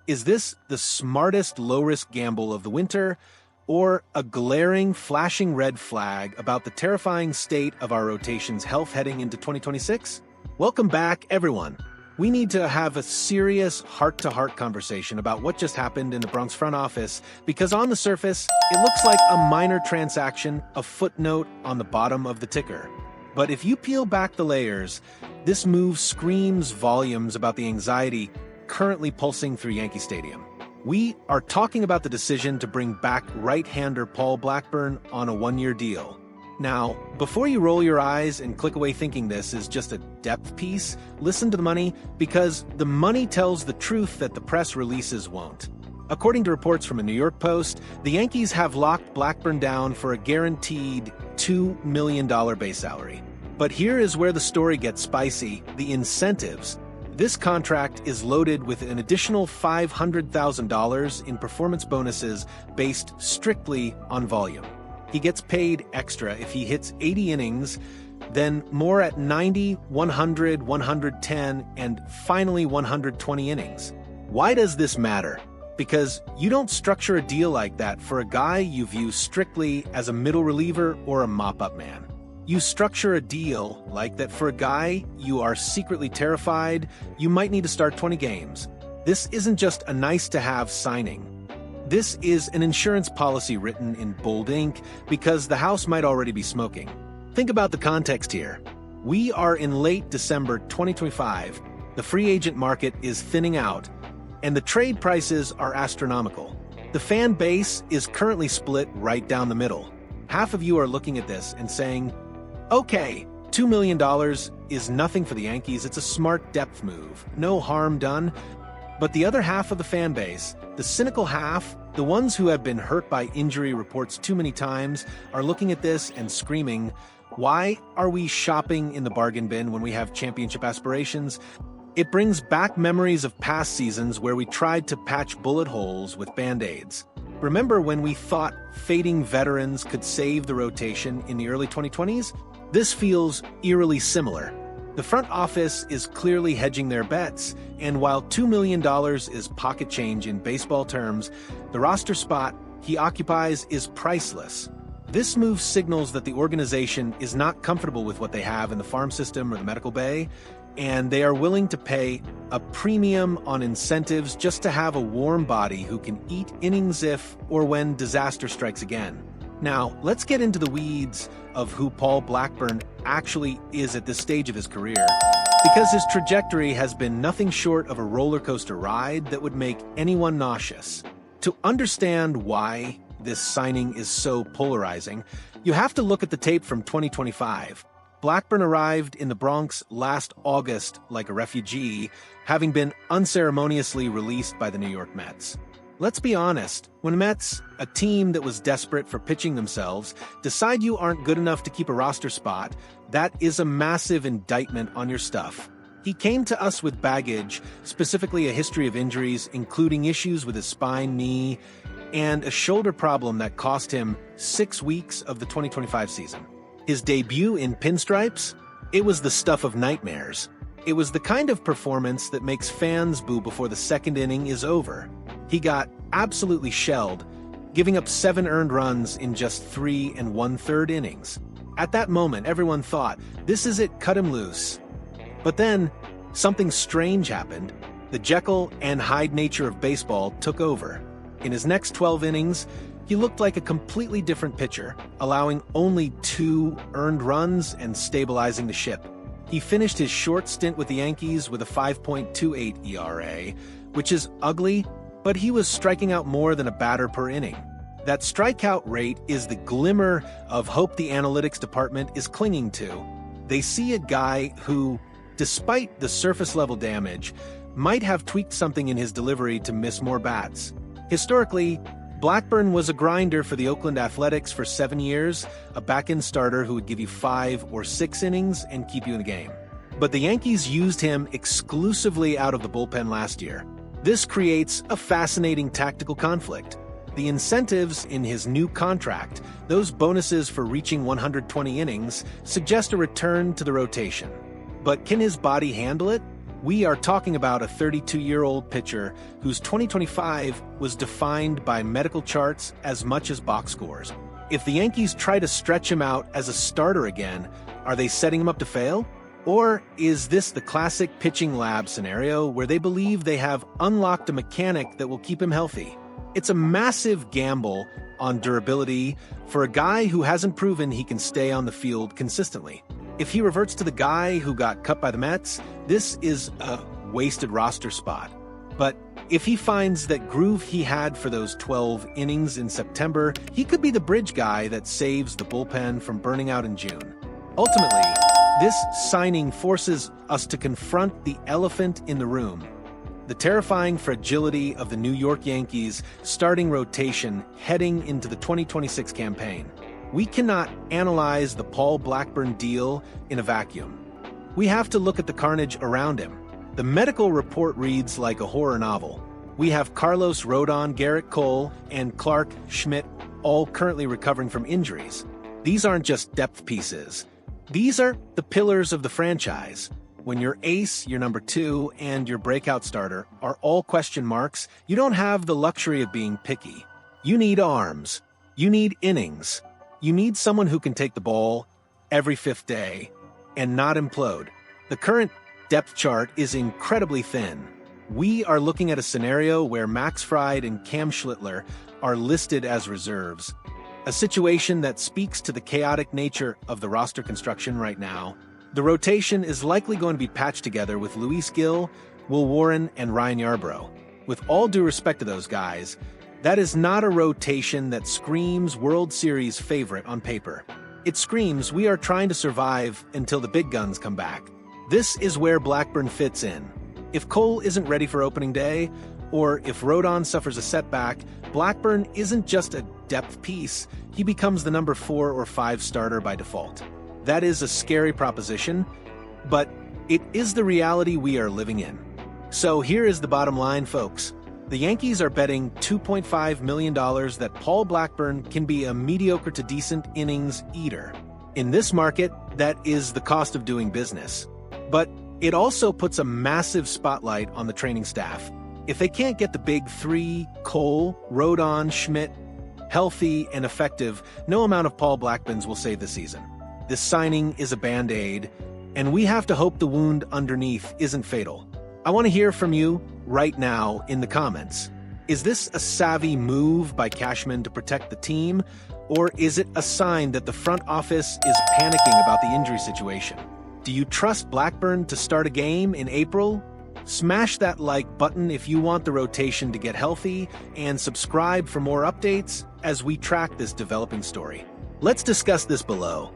Is this the smartest low-risk gamble of the winter, or a glaring, flashing red flag about the terrifying state of our rotation's health heading into 2026? Welcome back, everyone. We need to have a serious heart-to-heart conversation about what just happened in the Bronx front office, because on the surface, it looks like a minor transaction, a footnote on the bottom of the ticker. But if you peel back the layers, this move screams volumes about the anxiety currently pulsing through Yankee Stadium. We are talking about the decision to bring back right-hander Paul Blackburn on a one-year deal. Now, before you roll your eyes and click away thinking this is just a depth piece, listen to the money, because the money tells the truth that the press releases won't. According to reports from a New York Post, the Yankees have locked Blackburn down for a guaranteed $2 million base salary. But here is where the story gets spicy: the incentives. This contract is loaded with an additional $500,000 in performance bonuses based strictly on volume. He gets paid extra if he hits 80 innings, then more at 90, 100, 110, and finally 120 innings. Why does this matter? Because you don't structure a deal like that for a guy you view strictly as a middle reliever or a mop-up man. You structure a deal like that for a guy you are secretly terrified you might need to start 20 games. This isn't just a nice-to-have signing. This is an insurance policy written in bold ink because the house might already be smoking. Think about the context here. We are in late December 2025. The free agent market is thinning out, and the trade prices are astronomical. The fan base is currently split right down the middle. Half of you are looking at this and saying, okay, $2 million is nothing for the Yankees, it's a smart depth move, no harm done. But the other half of the fan base, the cynical half, the ones who have been hurt by injury reports too many times, are looking at this and screaming, why are we shopping in the bargain bin when we have championship aspirations? It brings back memories of past seasons where we tried to patch bullet holes with Band-Aids. Remember when we thought fading veterans could save the rotation in the early 2020s? This feels eerily similar. The front office is clearly hedging their bets, and while $2 million is pocket change in baseball terms, the roster spot he occupies is priceless. This move signals that the organization is not comfortable with what they have in the farm system or the medical bay, and they are willing to pay a premium on incentives just to have a warm body who can eat innings if or when disaster strikes again. Now, let's get into the weeds of who Paul Blackburn actually is at this stage of his career, because his trajectory has been nothing short of a roller coaster ride that would make anyone nauseous. To understand why this signing is so polarizing, you have to look at the tape from 2025. Blackburn arrived in the Bronx last August like a refugee, having been unceremoniously released by the New York Mets. Let's be honest, when Mets, a team that was desperate for pitching themselves, decide you aren't good enough to keep a roster spot, that is a massive indictment on your stuff. He came to us with baggage, specifically a history of injuries, including issues with his spine, knee, and a shoulder problem that cost him 6 weeks of the 2025 season. His debut in pinstripes? It was the stuff of nightmares. It was the kind of performance that makes fans boo before the second inning is over. He got absolutely shelled, giving up 7 earned runs in just 3 1/3 innings. At that moment, everyone thought, this is it, cut him loose. But then, something strange happened. The Jekyll and Hyde nature of baseball took over. In his next 12 innings, he looked like a completely different pitcher, allowing only 2 earned runs and stabilizing the ship. He finished his short stint with the Yankees with a 5.28 ERA, which is ugly, but he was striking out more than a batter per inning. That strikeout rate is the glimmer of hope the analytics department is clinging to. They see a guy who, despite the surface-level damage, might have tweaked something in his delivery to miss more bats. Historically, Blackburn was a grinder for the Oakland Athletics for 7 years, a back-end starter who would give you 5 or 6 innings and keep you in the game. But the Yankees used him exclusively out of the bullpen last year. This creates a fascinating tactical conflict. The incentives in his new contract, those bonuses for reaching 120 innings, suggest a return to the rotation. But can his body handle it? We are talking about a 32-year-old pitcher whose 2025 was defined by medical charts as much as box scores. If the Yankees try to stretch him out as a starter again, are they setting him up to fail? Or is this the classic pitching lab scenario where they believe they have unlocked a mechanic that will keep him healthy? It's a massive gamble on durability for a guy who hasn't proven he can stay on the field consistently. If he reverts to the guy who got cut by the Mets, this is a wasted roster spot. But if he finds that groove he had for those 12 innings in September, he could be the bridge guy that saves the bullpen from burning out in June. Ultimately, this signing forces us to confront the elephant in the room: the terrifying fragility of the New York Yankees' starting rotation heading into the 2026 campaign. We cannot analyze the Paul Blackburn deal in a vacuum. We have to look at the carnage around him. The medical report reads like a horror novel. We have Carlos Rodon, Gerrit Cole, and Clark Schmidt all currently recovering from injuries. These aren't just depth pieces. These are the pillars of the franchise. When your ace, your number 2, and your breakout starter are all question marks, you don't have the luxury of being picky. You need arms. You need innings. You need someone who can take the ball every 5th day and not implode. The current depth chart is incredibly thin. We are looking at a scenario where Max Fried and Cam Schlittler are listed as reserves, a situation that speaks to the chaotic nature of the roster construction right now. The rotation is likely going to be patched together with Luis Gil, Will Warren, and Ryan Yarbrough. With all due respect to those guys, that is not a rotation that screams World Series favorite on paper. It screams we are trying to survive until the big guns come back. This is where Blackburn fits in. If Cole isn't ready for opening day, or if Rodon suffers a setback, Blackburn isn't just a depth piece, he becomes the number 4 or 5 starter by default. That is a scary proposition, but it is the reality we are living in. So here is the bottom line, folks. The Yankees are betting $2.5 million that Paul Blackburn can be a mediocre to decent innings eater. In this market, that is the cost of doing business. But it also puts a massive spotlight on the training staff. If they can't get the big 3, Cole, Rodon, Schmidt, healthy and effective, no amount of Paul Blackburns will save the season. This signing is a band-aid, and we have to hope the wound underneath isn't fatal. I want to hear from you right now in the comments. Is this a savvy move by Cashman to protect the team, or is it a sign that the front office is panicking about the injury situation? Do you trust Blackburn to start a game in April? Smash that like button if you want the rotation to get healthy, and subscribe for more updates as we track this developing story. Let's discuss this below.